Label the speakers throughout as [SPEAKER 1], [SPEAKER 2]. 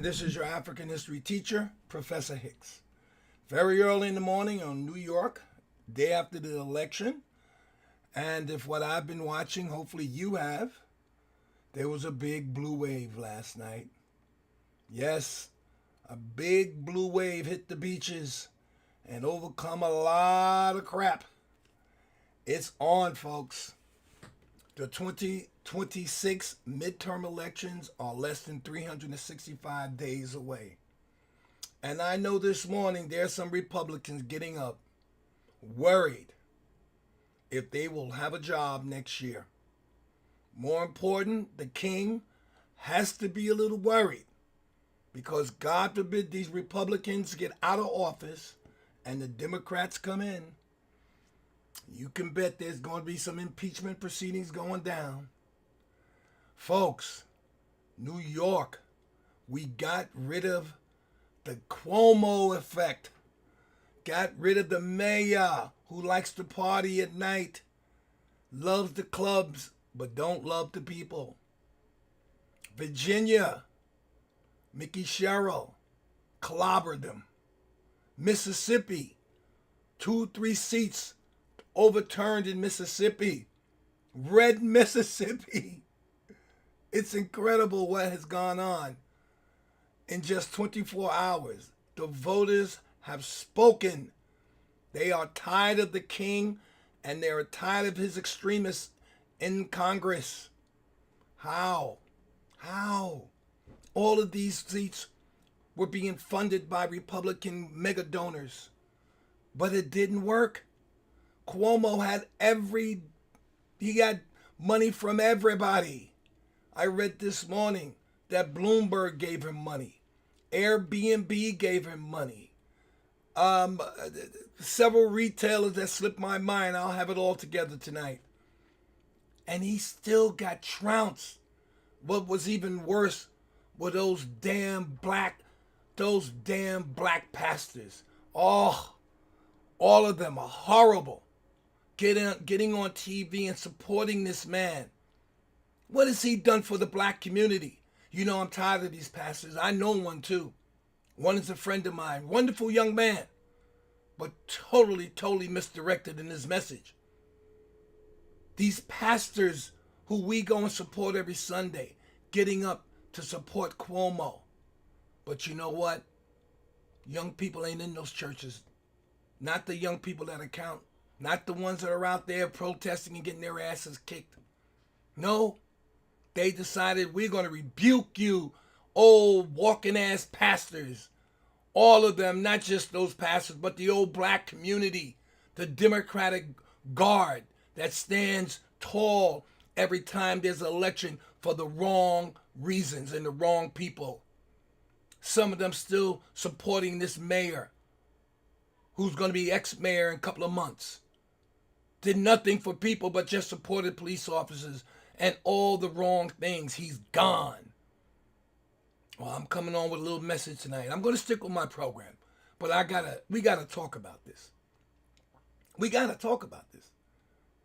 [SPEAKER 1] This is your African history teacher, Professor Hicks. Very early in the morning on New York, day after the election. And if what I've been watching, hopefully you have, there was a big blue wave last night. Yes, a big blue wave hit the beaches and overcome a lot of crap. It's on, folks. The 2026 midterm elections are less than 365 days away. And I know this morning there's some Republicans getting up worried if they will have a job next year. More important, the king has to be a little worried because God forbid these Republicans get out of office and the Democrats come in. You can bet there's going to be some impeachment proceedings going down. Folks, New York, we got rid of the Cuomo effect. Got rid of the mayor who likes to party at night, loves the clubs, but don't love the people. Virginia, Mickey Sherrill clobbered them. Mississippi, 2-3 seats overturned in Mississippi. Red Mississippi. It's incredible what has gone on in just 24 hours. The voters have spoken. They are tired of the king and they are tired of his extremists in Congress. How? All of these seats were being funded by Republican mega donors, but it didn't work. Cuomo had he got money from everybody. I read this morning that Bloomberg gave him money. Airbnb gave him money. Several retailers that slipped my mind. I'll have it all together tonight. And he still got trounced. What was even worse were those damn black pastors. Oh, all of them are horrible. Getting on TV and supporting this man. What has he done for the black community? You know, I'm tired of these pastors. I know one too. One is a friend of mine. Wonderful young man. But totally misdirected in his message. These pastors who we go and support every Sunday, getting up to support Cuomo. But you know what? Young people ain't in those churches. Not the young people that account. Not the ones that are out there protesting and getting their asses kicked. No, they decided we're going to rebuke you, old walking ass pastors. All of them, not just those pastors, but the old black community, the Democratic Guard that stands tall every time there's an election for the wrong reasons and the wrong people. Some of them still supporting this mayor who's going to be ex-mayor in a couple of months. Did nothing for people but just supported police officers and all the wrong things. He's gone. Well, I'm coming on with a little message tonight. I'm going to stick with my program, but we gotta talk about this. We gotta talk about this.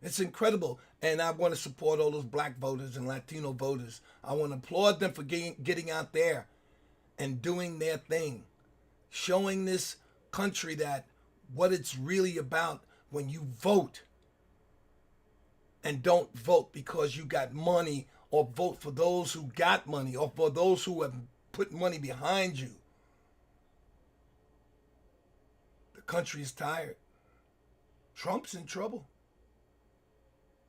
[SPEAKER 1] It's incredible, and I want to support all those black voters and Latino voters. I want to applaud them for getting out there and doing their thing, showing this country that what it's really about when you vote. And don't vote because you got money, or vote for those who got money, or for those who have put money behind you. The country is tired. Trump's in trouble.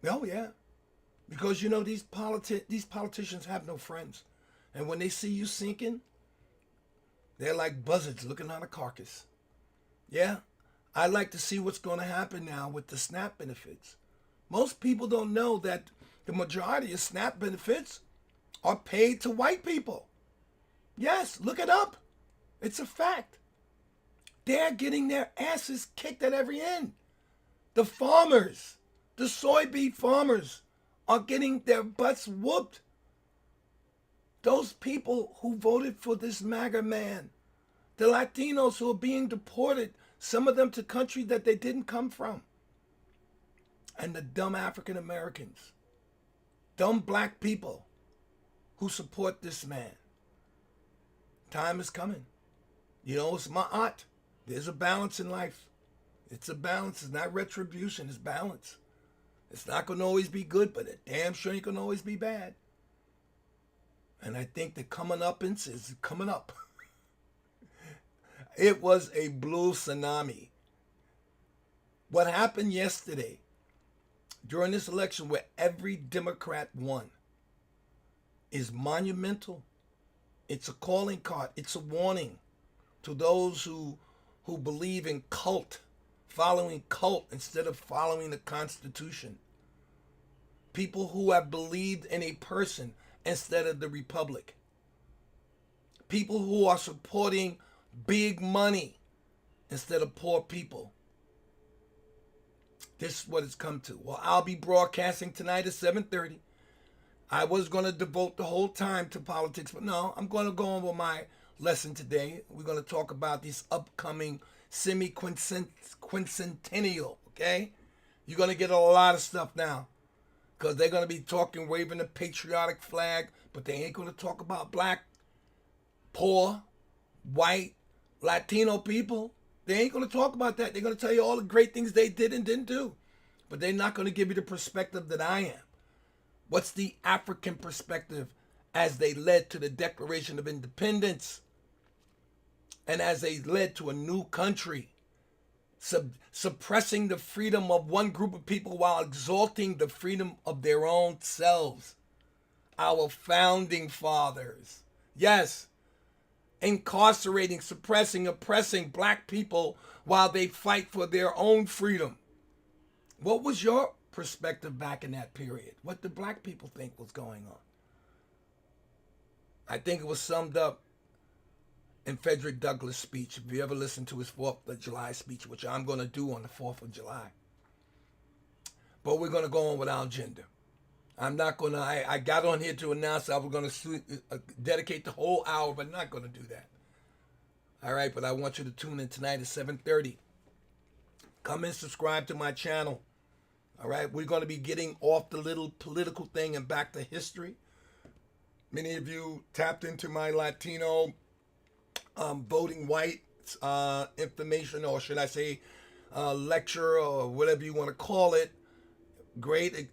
[SPEAKER 1] Oh yeah, because you know these politicians have no friends, and when they see you sinking, they're like buzzards looking on a carcass. Yeah, I'd like to see what's going to happen now with the SNAP benefits. Most people don't know that the majority of SNAP benefits are paid to white people. Yes, look it up. It's a fact. They're getting their asses kicked at every end. The farmers, the soybean farmers, are getting their butts whooped. Those people who voted for this MAGA man, the Latinos who are being deported, some of them to countries that they didn't come from. And the dumb African Americans, dumb black people who support this man. time is coming. You know, it's my aunt. There's a balance in life. It's a balance. It's not retribution. It's balance. It's not going to always be good, but it damn sure ain't going to always be bad. And I think the coming up is coming up. It was a blue tsunami. What happened yesterday during this election where every Democrat won is monumental. It's a calling card. It's a warning to those who believe in following cult instead of following the Constitution. People who have believed in a person instead of the republic. People who are supporting big money instead of poor people. This is what it's come to. Well, I'll be broadcasting tonight at 7:30. I was going to devote the whole time to politics, but no, I'm going to go on with my lesson today. We're going to talk about this upcoming semi-quincentennial, okay? You're going to get a lot of stuff now because they're going to be talking, waving the patriotic flag, but they ain't going to talk about black, poor, white, Latino people. They ain't going to talk about that. They're going to tell you all the great things they did and didn't do, but they're not going to give you the perspective that I am. What's the African perspective as they led to the Declaration of Independence and as they led to a new country, suppressing the freedom of one group of people while exalting the freedom of their own selves? Our founding fathers. Yes. Incarcerating, suppressing, oppressing black people while they fight for their own freedom. What was your perspective back in that period? What did black people think was going on? I think it was summed up in Frederick Douglass' speech. If you ever listen to his 4th of July speech, which I'm going to do on the 4th of July. But we're going to go on with our agenda. I'm not going to, I got on here to announce I was going to dedicate the whole hour, but not going to do that. All right, but I want you to tune in tonight at 7:30. Come and subscribe to my channel. All right, we're going to be getting off the little political thing and back to history. Many of you tapped into my Latino voting white information, or should I say lecture, or whatever you want to call it. Great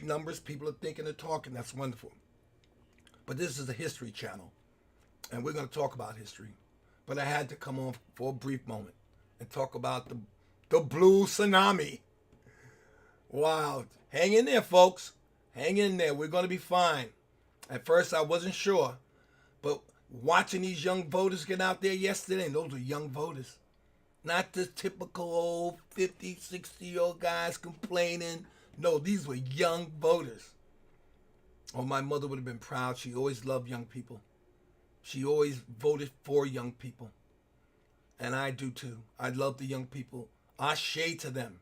[SPEAKER 1] numbers. People are thinking and talking. That's wonderful. But this is a history channel, and we're going to talk about history. But I had to come on for a brief moment and talk about the blue tsunami. Wow. Hang in there, folks. Hang in there. We're going to be fine. At first, I wasn't sure. But watching these young voters get out there yesterday, and those are young voters. Not the typical old 50, 60-year-old guys complaining. No, these were young voters. Oh, my mother would have been proud. She always loved young people. She always voted for young people. And I do too. I love the young people. Ashe to them.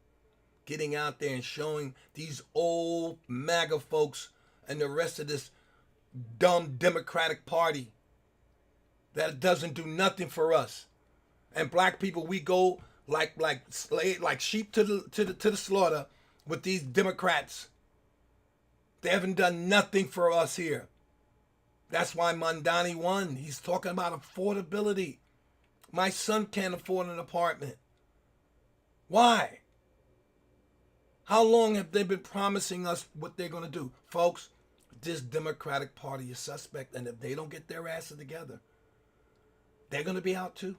[SPEAKER 1] Getting out there and showing these old MAGA folks and the rest of this dumb Democratic Party that doesn't do nothing for us. And black people, we go like sheep to the slaughter with these Democrats. They haven't done nothing for us here. That's why Mondani won. He's talking about affordability. My son can't afford an apartment. Why? How long have they been promising us what they're going to do? Folks, this Democratic Party is suspect, and if they don't get their asses together, they're going to be out too.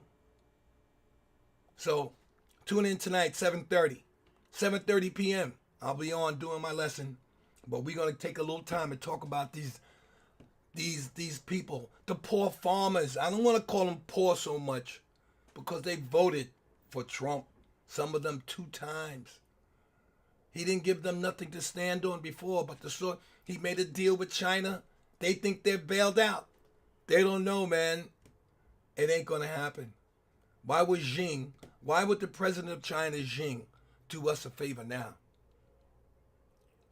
[SPEAKER 1] So tune in tonight, 7:30. 7:30 p.m. I'll be on doing my lesson. But we're going to take a little time and talk about these people, the poor farmers. I don't want to call them poor so much because they voted for Trump, some of them 2 times. He didn't give them nothing to stand on before, but he made a deal with China. They think they're bailed out. They don't know, man. It ain't going to happen. Why would the president of China, Xi, do us a favor now?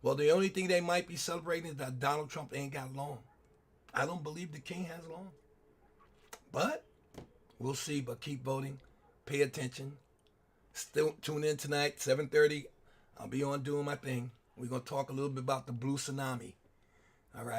[SPEAKER 1] Well, the only thing they might be celebrating is that Donald Trump ain't got long. I don't believe the king has long. But we'll see. But keep voting. Pay attention. Still tune in tonight, 7:30. I'll be on doing my thing. We're going to talk a little bit about the blue tsunami. All right.